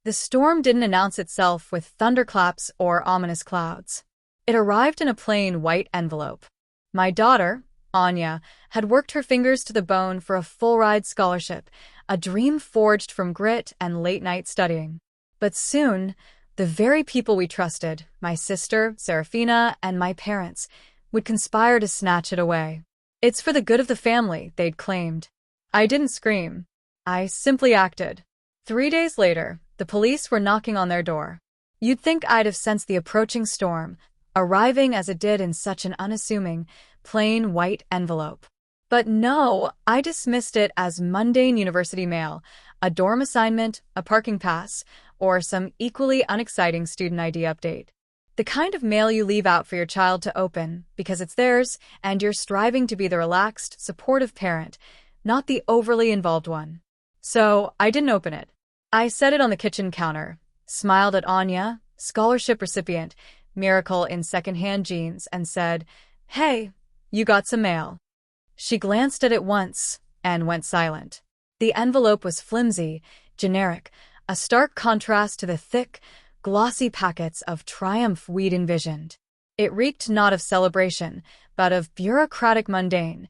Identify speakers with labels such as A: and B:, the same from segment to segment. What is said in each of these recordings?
A: The storm didn't announce itself with thunderclaps or ominous clouds. It arrived in a plain white envelope. My daughter, Anya, had worked her fingers to the bone for a full-ride scholarship, a dream forged from grit and late-night studying. But soon, the very people we trusted, my sister, Serafina, and my parents, would conspire to snatch it away. It's for the good of the family, they'd claimed. I didn't scream. I simply acted. 3 days later, the police were knocking on their door. You'd think I'd have sensed the approaching storm, arriving as it did in such an unassuming, plain white envelope. But no, I dismissed it as mundane university mail, a dorm assignment, a parking pass, or some equally unexciting student ID update. The kind of mail you leave out for your child to open because it's theirs and you're striving to be the relaxed, supportive parent, not the overly involved one. So I didn't open it. I set it on the kitchen counter, smiled at Anya, scholarship recipient, miracle in secondhand jeans, and said, "Hey, you got some mail." She glanced at it once and went silent. The envelope was flimsy, generic, a stark contrast to the thick, glossy packets of Triumph we'd envisioned. It reeked not of celebration, but of bureaucratic mundane.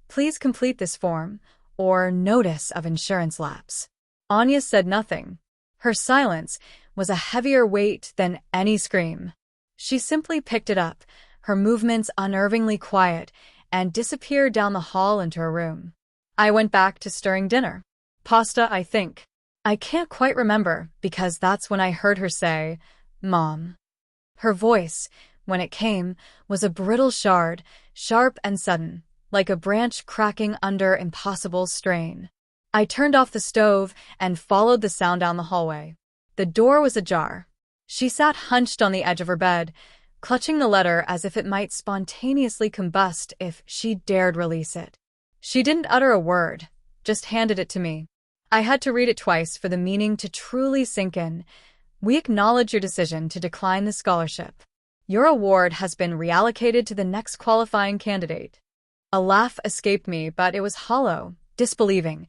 A: "Please complete this form," or "notice of insurance lapse." Anya said nothing. Her silence was a heavier weight than any scream. She simply picked it up, her movements unnervingly quiet, and disappeared down the hall into her room. I went back to stirring dinner. Pasta, I think. I can't quite remember, because that's when I heard her say, "Mom." Her voice, when it came, was a brittle shard, sharp and sudden, like a branch cracking under impossible strain. I turned off the stove and followed the sound down the hallway. The door was ajar. She sat hunched on the edge of her bed, clutching the letter as if it might spontaneously combust if she dared release it. She didn't utter a word, just handed it to me. I had to read it twice for the meaning to truly sink in. "We acknowledge your decision to decline the scholarship. Your award has been reallocated to the next qualifying candidate." A laugh escaped me, but it was hollow, disbelieving,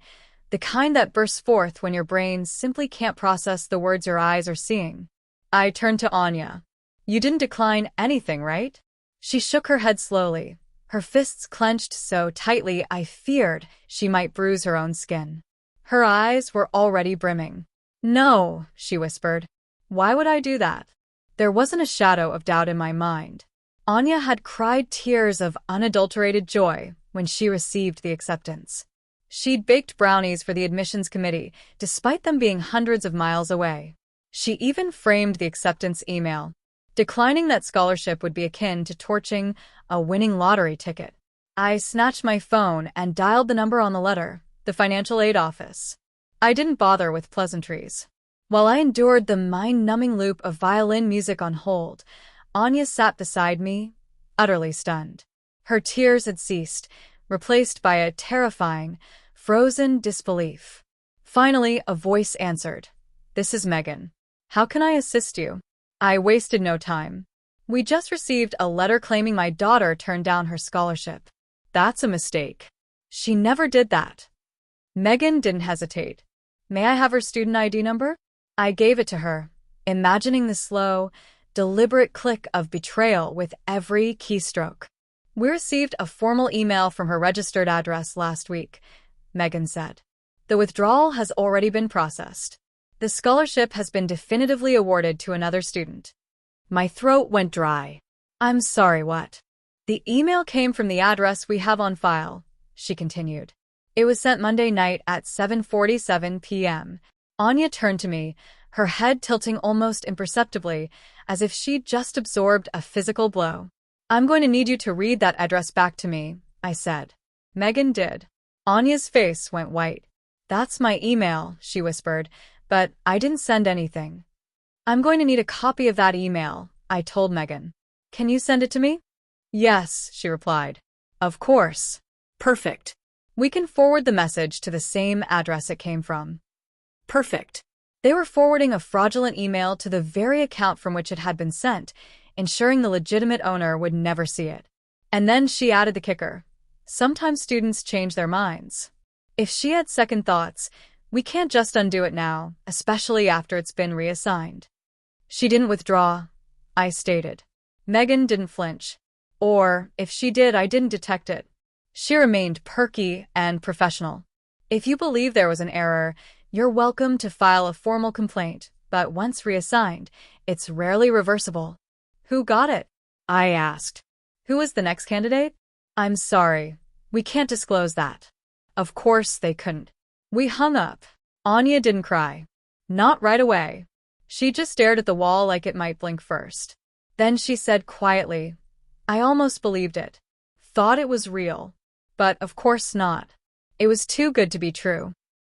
A: the kind that bursts forth when your brain simply can't process the words your eyes are seeing. I turned to Anya. "You didn't decline anything, right?" She shook her head slowly, her fists clenched so tightly I feared she might bruise her own skin. Her eyes were already brimming. "No," she whispered. "Why would I do that?" There wasn't a shadow of doubt in my mind. Anya had cried tears of unadulterated joy when she received the acceptance. She'd baked brownies for the admissions committee, despite them being hundreds of miles away. She even framed the acceptance email. Declining that scholarship would be akin to torching a winning lottery ticket. I snatched my phone and dialed the number on the letter, the financial aid office. I didn't bother with pleasantries. While I endured the mind-numbing loop of violin music on hold, Anya sat beside me, utterly stunned. Her tears had ceased, replaced by a terrifying, frozen disbelief. Finally, a voice answered. "This is Megan. How can I assist you?" I wasted no time. "We just received a letter claiming my daughter turned down her scholarship." "That's a mistake. She never did that." Megan didn't hesitate. "May I have her student ID number?" I gave it to her, imagining the slow, deliberate click of betrayal with every keystroke. "We received a formal email from her registered address last week," Megan said. "The withdrawal has already been processed. The scholarship has been definitively awarded to another student." My throat went dry. "I'm sorry, what?" "The email came from the address we have on file," she continued. "It was sent Monday night at 7:47 p.m. Anya turned to me, her head tilting almost imperceptibly, as if she'd just absorbed a physical blow. "I'm going to need you to read that address back to me," I said. Megan did. Anya's face went white. "That's my email," she whispered, "but I didn't send anything." "I'm going to need a copy of that email," I told Megan. "Can you send it to me?" "Yes," she replied. "Of course." "Perfect. We can forward the message to the same address it came from." "Perfect." They were forwarding a fraudulent email to the very account from which it had been sent, ensuring the legitimate owner would never see it. And then she added the kicker. Sometimes students change their minds. If she had second thoughts, We can't just undo it now, especially after it's been reassigned. She didn't withdraw, I stated. Megan didn't flinch. Or, if she did, I didn't detect it. She remained perky and professional. If you believe there was an error, you're welcome to file a formal complaint, but once reassigned, it's rarely reversible. Who got it? I asked. Who was the next candidate? I'm sorry. We can't disclose that. Of course they couldn't. We hung up. Anya didn't cry. Not right away. She just stared at the wall like it might blink first. Then she said quietly, I almost believed it. Thought it was real. But of course not. It was too good to be true.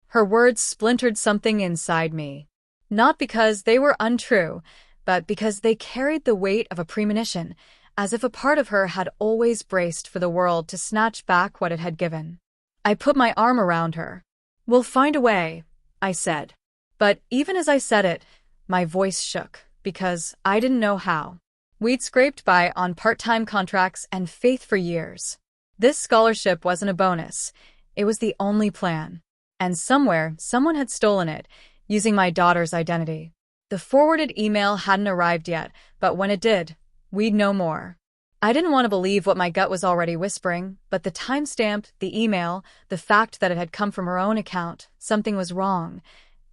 A: Her words splintered something inside me. Not because they were untrue, but because they carried the weight of a premonition, as if a part of her had always braced for the world to snatch back what it had given. I put my arm around her. We'll find a way, I said. But even as I said it, my voice shook, because I didn't know how. We'd scraped by on part-time contracts and faith for years. This scholarship wasn't a bonus. It was the only plan. And somewhere, someone had stolen it, using my daughter's identity. The forwarded email hadn't arrived yet, but when it did, we'd know more. I didn't want to believe what my gut was already whispering, but the timestamp, the email, the fact that it had come from her own account, something was wrong.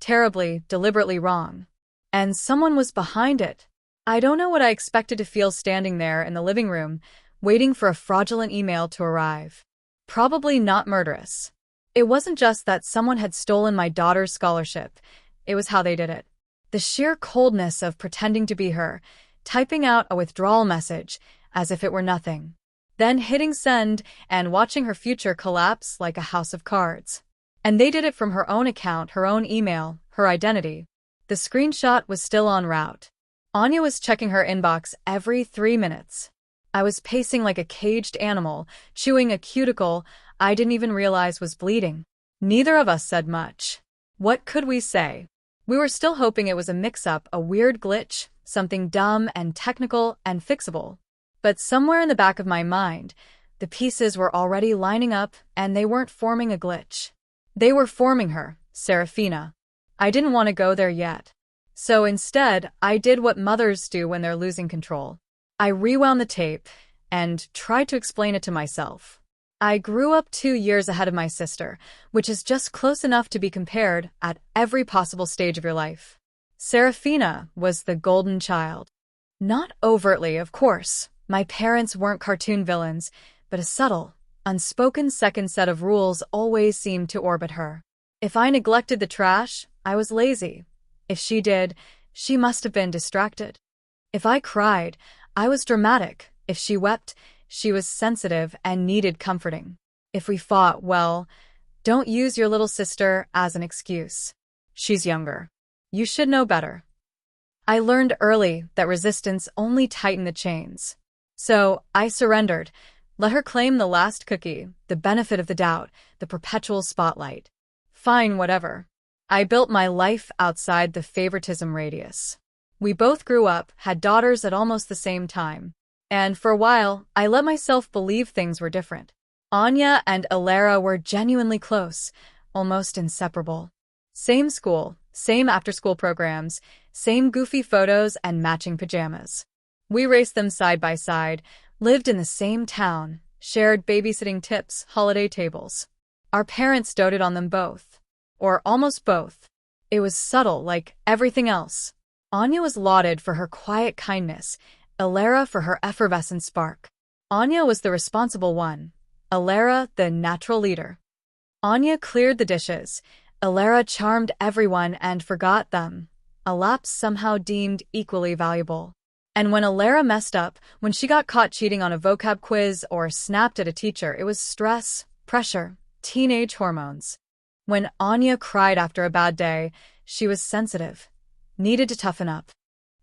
A: Terribly, deliberately wrong. And someone was behind it. I don't know what I expected to feel standing there in the living room, waiting for a fraudulent email to arrive. Probably not murderous. It wasn't just that someone had stolen my daughter's scholarship. It was how they did it. The sheer coldness of pretending to be her, typing out a withdrawal message as if it were nothing, then hitting send and watching her future collapse like a house of cards. And they did it from her own account, her own email, her identity. The screenshot was still en route. Anya was checking her inbox every 3 minutes. I was pacing like a caged animal, chewing a cuticle I didn't even realize was bleeding. Neither of us said much. What could we say? We were still hoping it was a mix-up, a weird glitch, something dumb and technical and fixable. But somewhere in the back of my mind, the pieces were already lining up, and they weren't forming a glitch. They were forming her, Serafina. I didn't want to go there yet. So instead, I did what mothers do when they're losing control. I rewound the tape and tried to explain it to myself. I grew up 2 years ahead of my sister, which is just close enough to be compared at every possible stage of your life. Serafina was the golden child. Not overtly, of course. My parents weren't cartoon villains, but a subtle, unspoken second set of rules always seemed to orbit her. If I neglected the trash, I was lazy. If she did, she must have been distracted. If I cried, I was dramatic. If she wept, she was sensitive and needed comforting. If we fought, well, don't use your little sister as an excuse. She's younger. You should know better. I learned early that resistance only tightened the chains. So I surrendered, let her claim the last cookie, the benefit of the doubt, the perpetual spotlight. Fine, whatever. I built my life outside the favoritism radius. We both grew up, had daughters at almost the same time. And for a while, I let myself believe things were different. Anya and Alara were genuinely close, almost inseparable. Same school, same after-school programs, same goofy photos and matching pajamas. We raced them side by side, lived in the same town, shared babysitting tips, holiday tables. Our parents doted on them both. Or almost both. It was subtle, like everything else. Anya was lauded for her quiet kindness, Alara for her effervescent spark. Anya was the responsible one, Alara the natural leader. Anya cleared the dishes, Alara charmed everyone and forgot them, a lapse somehow deemed equally valuable. And when Alara messed up, when she got caught cheating on a vocab quiz or snapped at a teacher, it was stress, pressure, teenage hormones. When Anya cried after a bad day, she was sensitive, needed to toughen up.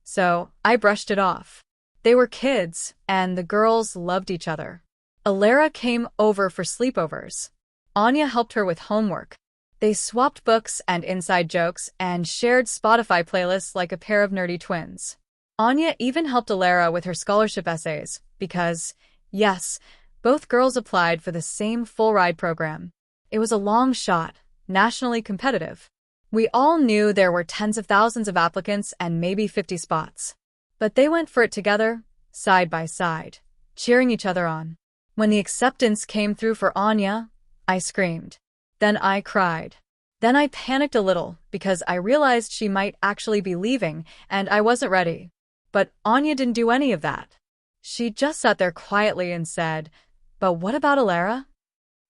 A: So I brushed it off. They were kids, and the girls loved each other. Alara came over for sleepovers. Anya helped her with homework. They swapped books and inside jokes and shared Spotify playlists like a pair of nerdy twins. Anya even helped Alara with her scholarship essays because, yes, both girls applied for the same full-ride program. It was a long shot, nationally competitive. We all knew there were tens of thousands of applicants and maybe 50 spots. But they went for it together, side by side, cheering each other on. When the acceptance came through for Anya, I screamed. Then I cried. Then I panicked a little because I realized she might actually be leaving and I wasn't ready. But Anya didn't do any of that. She just sat there quietly and said, "But what about Alara?"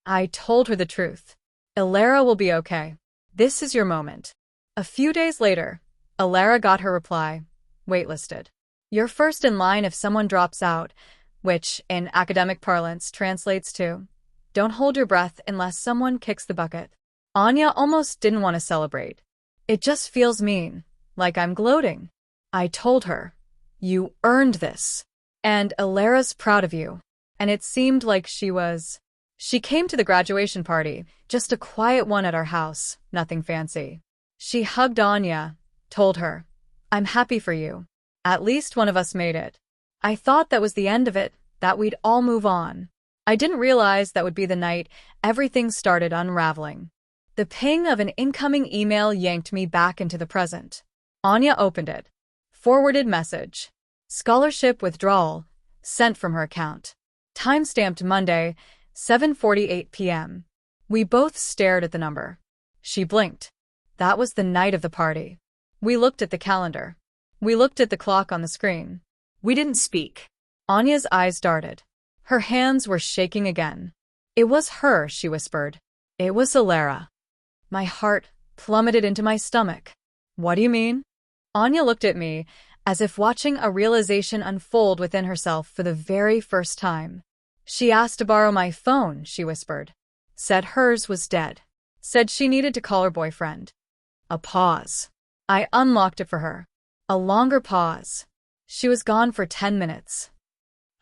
A: I told her the truth. "Alara will be okay. This is your moment." A few days later, Alara got her reply, "Waitlisted. You're first in line if someone drops out," which, in academic parlance, translates to, "Don't hold your breath unless someone kicks the bucket." Anya almost didn't want to celebrate. "It just feels mean, like I'm gloating." I told her, "You earned this. And Alara's proud of you." And it seemed like she was. She came to the graduation party, just a quiet one at our house, nothing fancy. She hugged Anya, told her, "I'm happy for you. At least one of us made it." I thought that was the end of it, that we'd all move on. I didn't realize that would be the night everything started unraveling. The ping of an incoming email yanked me back into the present. Anya opened it. Forwarded message. Scholarship withdrawal, sent from her account. Timestamped Monday, 7:48 p.m. We both stared at the number. She blinked. That was the night of the party. We looked at the calendar. We looked at the clock on the screen. We didn't speak. Anya's eyes darted. Her hands were shaking again. "It was her," she whispered. "It was Alara." My heart plummeted into my stomach. "What do you mean?" Anya looked at me, as if watching a realization unfold within herself for the very first time. "She asked to borrow my phone," she whispered. "Said hers was dead. Said she needed to call her boyfriend." A pause. I unlocked it for her. A longer pause. She was gone for 10 minutes.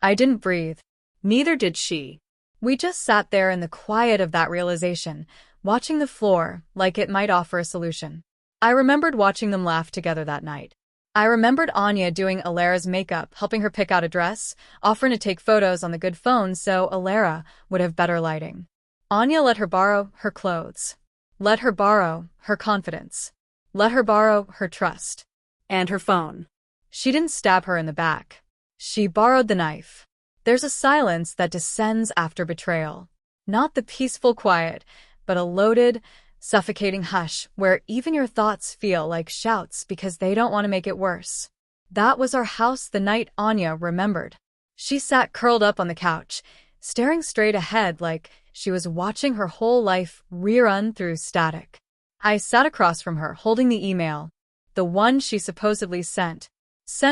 A: I didn't breathe. Neither did she. We just sat there in the quiet of that realization, watching the floor like it might offer a solution. I remembered watching them laugh together that night. I remembered Anya doing Alara's makeup, helping her pick out a dress, offering to take photos on the good phone so Alara would have better lighting. Anya let her borrow her clothes. Let her borrow her confidence. Let her borrow her trust. And her phone. She didn't stab her in the back. She borrowed the knife. There's a silence that descends after betrayal. Not the peaceful quiet, but a loaded, suffocating hush where even your thoughts feel like shouts because they don't want to make it worse. That was our house the night Anya remembered. She sat curled up on the couch, staring straight ahead like she was watching her whole life rerun through static. I sat across from her holding the email, the one she supposedly sent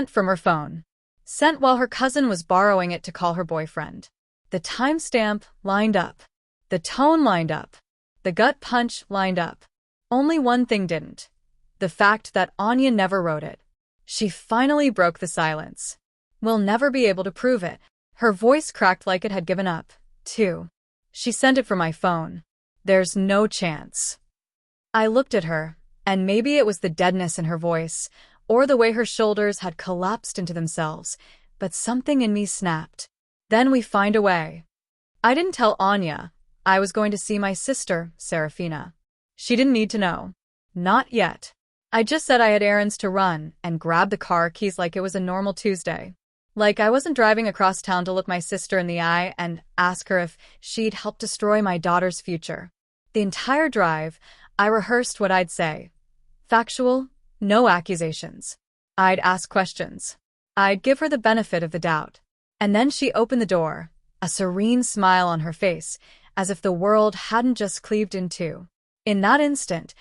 A: from her phone. Sent while her cousin was borrowing it to call her boyfriend. The timestamp lined up. The tone lined up. The gut punch lined up. Only one thing didn't. The fact that Anya never wrote it. She finally broke the silence. "We'll never be able to prove it." Her voice cracked like it had given up, too. "She sent it from my phone. There's no chance." I looked at her, and maybe it was the deadness in her voice, or the way her shoulders had collapsed into themselves, but something in me snapped. "Then we find a way." I didn't tell Anya I was going to see my sister, Serafina. She didn't need to know. Not yet. I just said I had errands to run and grabbed the car keys like it was a normal Tuesday. Like I wasn't driving across town to look my sister in the eye and ask her if she'd help destroy my daughter's future. The entire drive, I rehearsed what I'd say. Factual, no accusations. I'd ask questions. I'd give her the benefit of the doubt. And then she opened the door, a serene smile on her face, as if the world hadn't just cleaved in two. In that instant,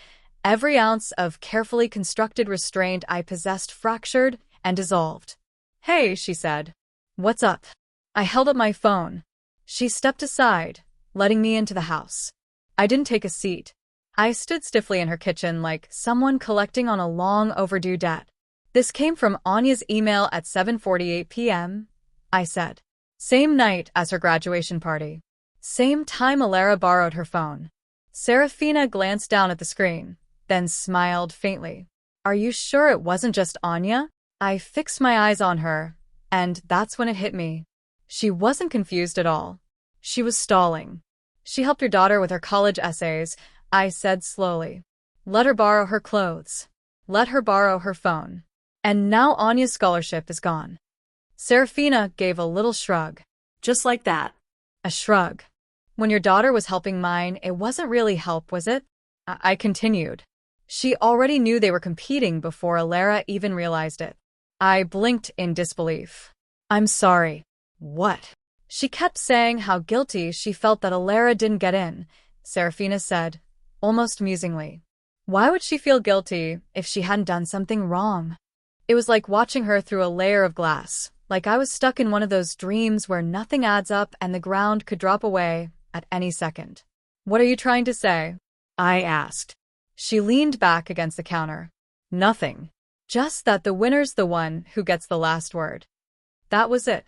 A: every ounce of carefully constructed restraint I possessed fractured and dissolved. "Hey," she said. "What's up?" I held up my phone. She stepped aside, letting me into the house. I didn't take a seat. I stood stiffly in her kitchen like someone collecting on a long overdue debt. "This came from Anya's email at 7:48 p.m., I said. Same night as her graduation party. Same time Alara borrowed her phone. Serafina glanced down at the screen, then smiled faintly. "Are you sure it wasn't just Anya?" I fixed my eyes on her, and that's when it hit me. She wasn't confused at all. She was stalling. "She helped your daughter with her college essays," I said slowly. Let her borrow her clothes. Let her borrow her phone. And now Anya's scholarship is gone. Serafina gave a little shrug.
B: Just like that.
A: A shrug. When your daughter was helping mine, it wasn't really help, was it? I continued. She already knew they were competing before Alara even realized it. I blinked in disbelief. I'm sorry. What? She kept saying how guilty she felt that Alara didn't get in, Serafina said, almost musingly. Why would she feel guilty if she hadn't done something wrong? It was like watching her through a layer of glass, like I was stuck in one of those dreams where nothing adds up and the ground could drop away at any second. What are you trying to say? I asked. She leaned back against the counter. Nothing. Just that the winner's the one who gets the last word. That was it.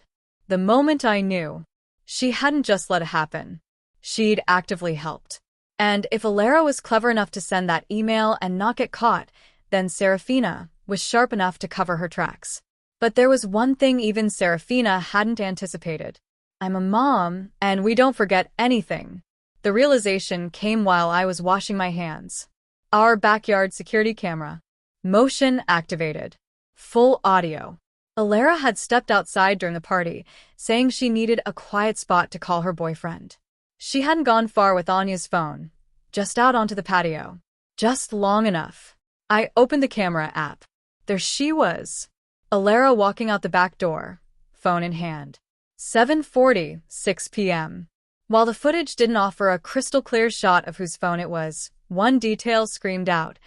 A: The moment I knew. She hadn't just let it happen. She'd actively helped. And if Alara was clever enough to send that email and not get caught, then Serafina was sharp enough to cover her tracks. But there was one thing even Serafina hadn't anticipated. I'm a mom, and we don't forget anything. The realization came while I was washing my hands. Our backyard security camera. Motion activated. Full audio. Alara had stepped outside during the party, saying she needed a quiet spot to call her boyfriend. She hadn't gone far with Anya's phone, just out onto the patio. Just long enough. I opened the camera app. There she was. Alara walking out the back door, phone in hand. 7:46 p.m. While the footage didn't offer a crystal-clear shot of whose phone it was, one detail screamed out.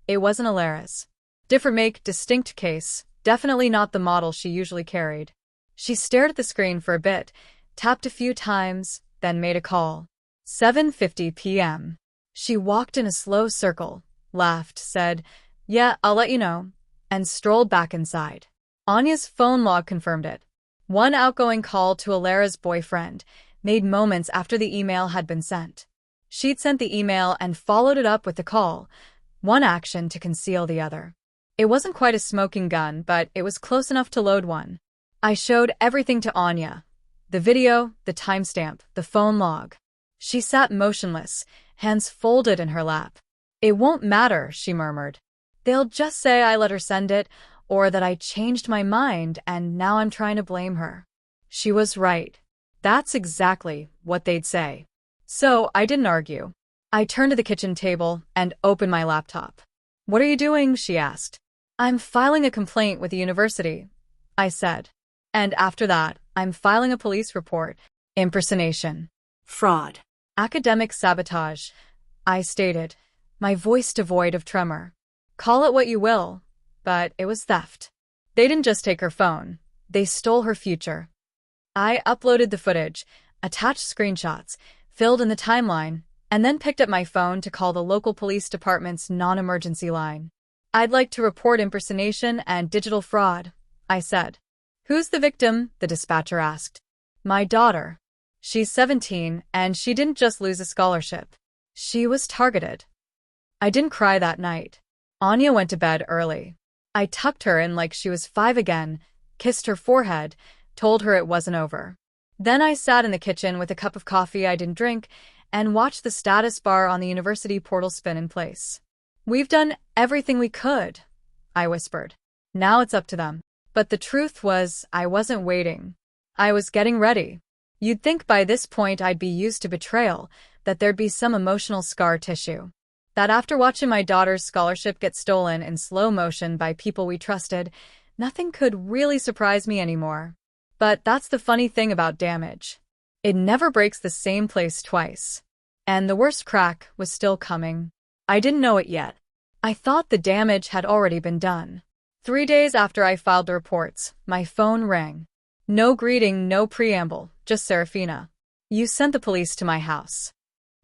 A: It wasn't Alara's. Different make, distinct case, definitely not the model she usually carried. She stared at the screen for a bit, tapped a few times, then made a call. 7:50 p.m. She walked in a slow circle, laughed, said, "Yeah, I'll let you know," and strolled back inside. Anya's phone log confirmed it. One outgoing call to Alara's boyfriend, made moments after the email had been sent. She'd sent the email and followed it up with the call, one action to conceal the other. It wasn't quite a smoking gun, but it was close enough to load one. I showed everything to Anya. The video, the timestamp, the phone log. She sat motionless, hands folded in her lap. "It won't matter," she murmured. "They'll just say I let her send it, or that I changed my mind and now I'm trying to blame her." She was right. That's exactly what they'd say. So I didn't argue. I turned to the kitchen table and opened my laptop. "What are you doing?" she asked. "I'm filing a complaint with the university," I said. "And after that, I'm filing a police report. Impersonation.
B: Fraud.
A: Academic sabotage," I stated, my voice devoid of tremor. Call it what you will, but it was theft. They didn't just take her phone. They stole her future. I uploaded the footage, attached screenshots, filled in the timeline, and then picked up my phone to call the local police department's non-emergency line. "I'd like to report impersonation and digital fraud," I said. "Who's the victim?" the dispatcher asked. "My daughter. She's 17, and she didn't just lose a scholarship. She was targeted." I didn't cry that night. Anya went to bed early. I tucked her in like she was 5 again, kissed her forehead, told her it wasn't over. Then I sat in the kitchen with a cup of coffee I didn't drink and watched the status bar on the university portal spin in place. "We've done everything we could," I whispered. "Now it's up to them." But the truth was, I wasn't waiting. I was getting ready. You'd think by this point I'd be used to betrayal, that there'd be some emotional scar tissue. That after watching my daughter's scholarship get stolen in slow motion by people we trusted, nothing could really surprise me anymore. But that's the funny thing about damage. It never breaks the same place twice. And the worst crack was still coming. I didn't know it yet. I thought the damage had already been done. 3 days after I filed the reports, my phone rang. No greeting, no preamble, just Serafina. "You sent the police to my house."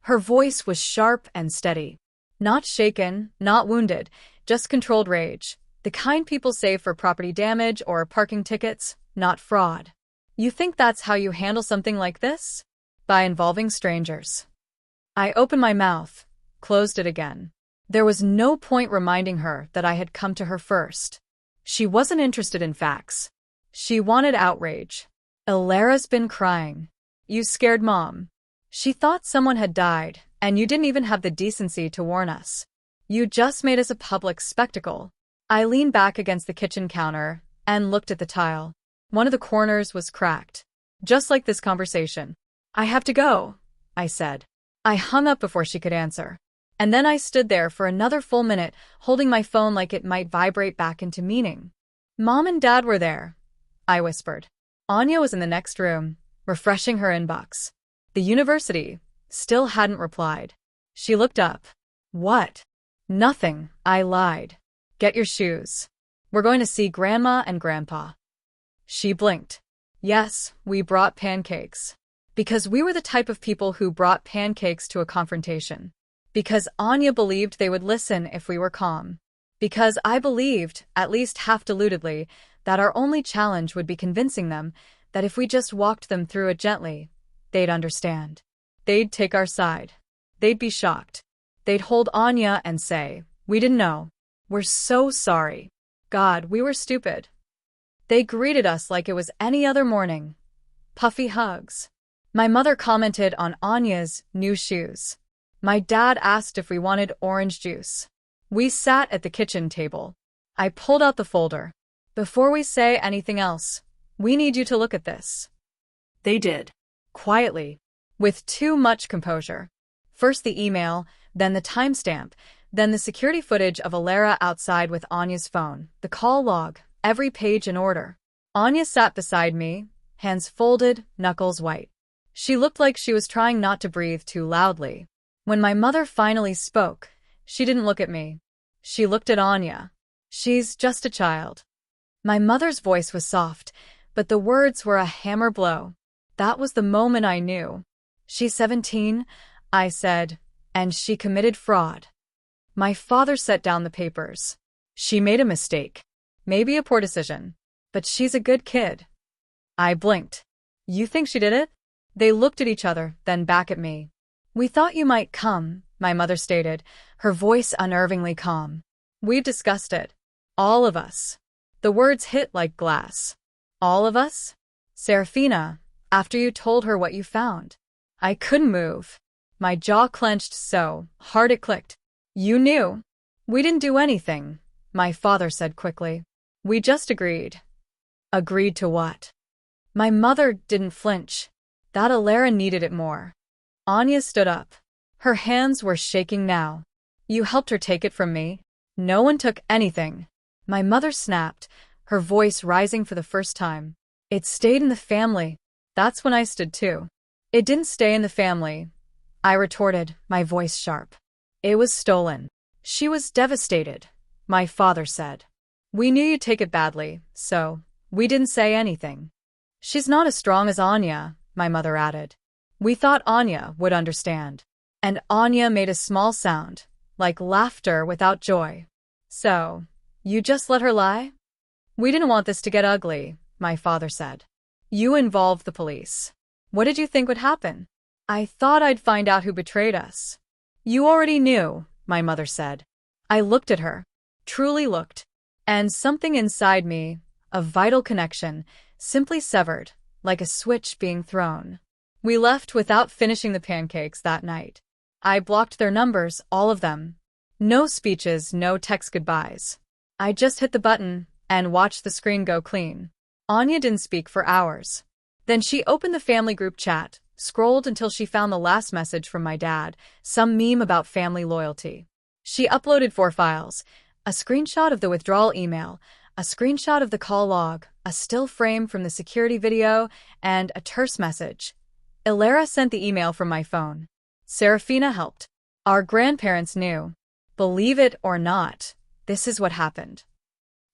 A: Her voice was sharp and steady. Not shaken, not wounded, just controlled rage. The kind people save for property damage or parking tickets, not fraud. "You think that's how you handle something like this?" "By involving strangers." I opened my mouth, closed it again. There was no point reminding her that I had come to her first. She wasn't interested in facts. She wanted outrage. "Alara's been crying. You scared Mom. She thought someone had died, and you didn't even have the decency to warn us." You just made us a public spectacle. I leaned back against the kitchen counter and looked at the tile. One of the corners was cracked. Just like this conversation. I have to go, I said. I hung up before she could answer. And then I stood there for another full minute, holding my phone like it might vibrate back into meaning. Mom and Dad were there, I whispered. Anya was in the next room, refreshing her inbox. The university still hadn't replied. She looked up. What? Nothing, I lied. Get your shoes. We're going to see Grandma and Grandpa. She blinked. Yes, we brought pancakes. Because we were the type of people who brought pancakes to a confrontation. Because Anya believed they would listen if we were calm. Because I believed, at least half-deludedly, that our only challenge would be convincing them that if we just walked them through it gently, they'd understand. They'd take our side. They'd be shocked. They'd hold Anya and say, "We didn't know. We're so sorry. God, we were stupid." They greeted us like it was any other morning. Puffy hugs. My mother commented on Anya's new shoes. My dad asked if we wanted orange juice. We sat at the kitchen table. I pulled out the folder. Before we say anything else, we need you to look at this.
B: They did.
A: Quietly, with too much composure. First the email, then the timestamp, then the security footage of Alara outside with Anya's phone, the call log, every page in order. Anya sat beside me, hands folded, knuckles white. She looked like she was trying not to breathe too loudly. When my mother finally spoke, she didn't look at me. She looked at Anya. She's just a child. My mother's voice was soft, but the words were a hammer blow. That was the moment I knew. She's 17, I said, and she committed fraud. My father set down the papers. She made a mistake. Maybe a poor decision. But she's a good kid. I blinked. You think she did it? They looked at each other, then back at me. We thought you might come, my mother stated, her voice unnervingly calm. We've discussed it. All of us. The words hit like glass. All of us? Serafina, after you told her what you found. I couldn't move. My jaw clenched so hard it clicked. You knew. We didn't do anything, my father said quickly. We just agreed. Agreed to what? My mother didn't flinch. That Alara needed it more. Anya stood up. Her hands were shaking now. You helped her take it from me? No one took anything. My mother snapped, her voice rising for the first time. It stayed in the family. That's when I stood too. It didn't stay in the family, I retorted, my voice sharp. It was stolen. She was devastated, my father said. We knew you'd take it badly, so we didn't say anything. She's not as strong as Anya, my mother added. We thought Anya would understand. And Anya made a small sound, like laughter without joy. So, you just let her lie? We didn't want this to get ugly, my father said. You involved the police. What did you think would happen? I thought I'd find out who betrayed us. You already knew, my mother said. I looked at her, truly looked, and something inside me, a vital connection, simply severed, like a switch being thrown. We left without finishing the pancakes that night. I blocked their numbers, all of them. No speeches, no text goodbyes. I just hit the button and watched the screen go clean. Anya didn't speak for hours. Then she opened the family group chat, scrolled until she found the last message from my dad, some meme about family loyalty. She uploaded 4 files, a screenshot of the withdrawal email, a screenshot of the call log, a still frame from the security video, and a terse message. Alara sent the email from my phone. Serafina helped. Our grandparents knew. Believe it or not, this is what happened.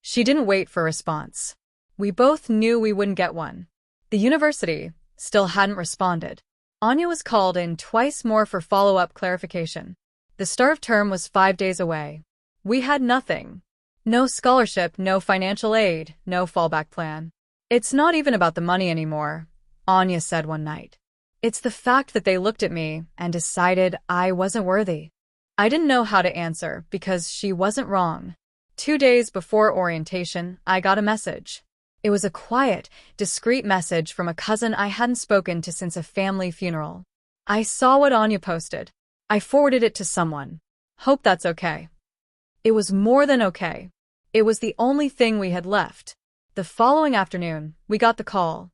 A: She didn't wait for a response. We both knew we wouldn't get one. The university still hadn't responded. Anya was called in twice more for follow-up clarification. The start of term was 5 days away. We had nothing. No scholarship, no financial aid, no fallback plan. It's not even about the money anymore, Anya said one night. It's the fact that they looked at me and decided I wasn't worthy. I didn't know how to answer because she wasn't wrong. 2 days before orientation, I got a message. It was a quiet, discreet message from a cousin I hadn't spoken to since a family funeral. I saw what Anya posted. I forwarded it to someone. Hope that's okay. It was more than okay. It was the only thing we had left. The following afternoon, we got the call.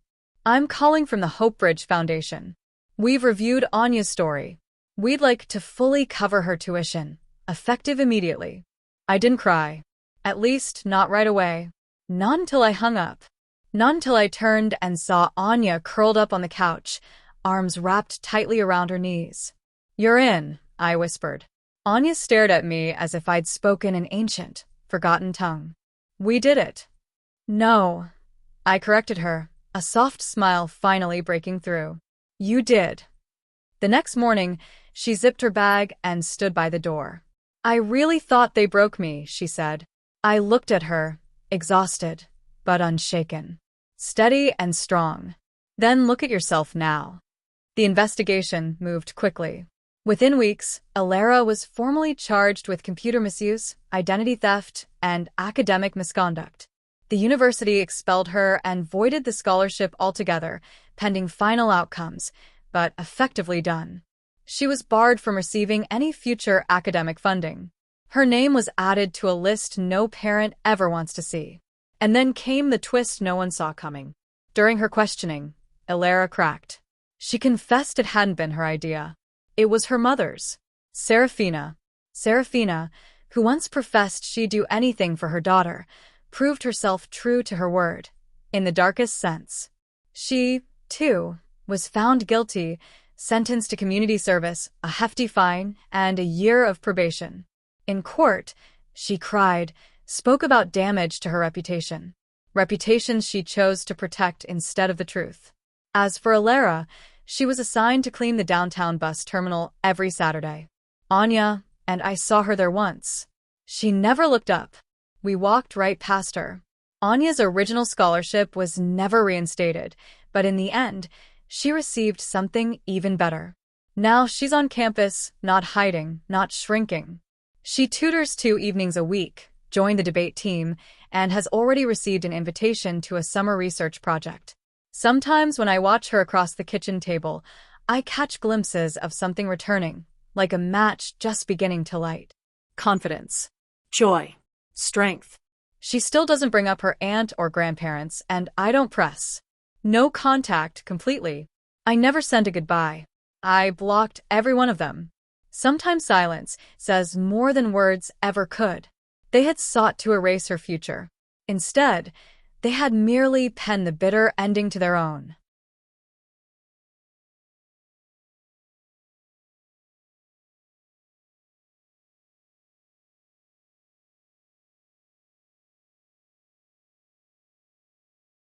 A: I'm calling from the Hope Bridge Foundation. We've reviewed Anya's story. We'd like to fully cover her tuition, effective immediately. I didn't cry. At least, not right away. Not until I hung up. Not until I turned and saw Anya curled up on the couch, arms wrapped tightly around her knees. You're in, I whispered. Anya stared at me as if I'd spoken an ancient, forgotten tongue. We did it. No, I corrected her, a soft smile finally breaking through. You did. The next morning, she zipped her bag and stood by the door. I really thought they broke me, she said. I looked at her, exhausted, but unshaken. Steady and strong. Then look at yourself now. The investigation moved quickly. Within weeks, Alara was formally charged with computer misuse, identity theft, and academic misconduct. The university expelled her and voided the scholarship altogether, pending final outcomes, but effectively done. She was barred from receiving any future academic funding. Her name was added to a list no parent ever wants to see. And then came the twist no one saw coming. During her questioning, Alara cracked. She confessed it hadn't been her idea. It was her mother's. Serafina, who once professed she'd do anything for her daughter, proved herself true to her word, in the darkest sense. She, too, was found guilty, sentenced to community service, a hefty fine, and a year of probation. In court, she cried, spoke about damage to her reputation. Reputations she chose to protect instead of the truth. As for Alara, she was assigned to clean the downtown bus terminal every Saturday. Anya, and I saw her there once. She never looked up. We walked right past her. Anya's original scholarship was never reinstated, but in the end, she received something even better. Now she's on campus, not hiding, not shrinking. She tutors 2 evenings a week, joined the debate team, and has already received an invitation to a summer research project. Sometimes when I watch her across the kitchen table, I catch glimpses of something returning, like a match just beginning to light.
B: Confidence. Joy. Strength.
A: She still doesn't bring up her aunt or grandparents, and I don't press. No contact completely. I never send a goodbye. I blocked every one of them. Sometimes silence says more than words ever could. They had sought to erase her future. Instead, they had merely penned the bitter ending to their own.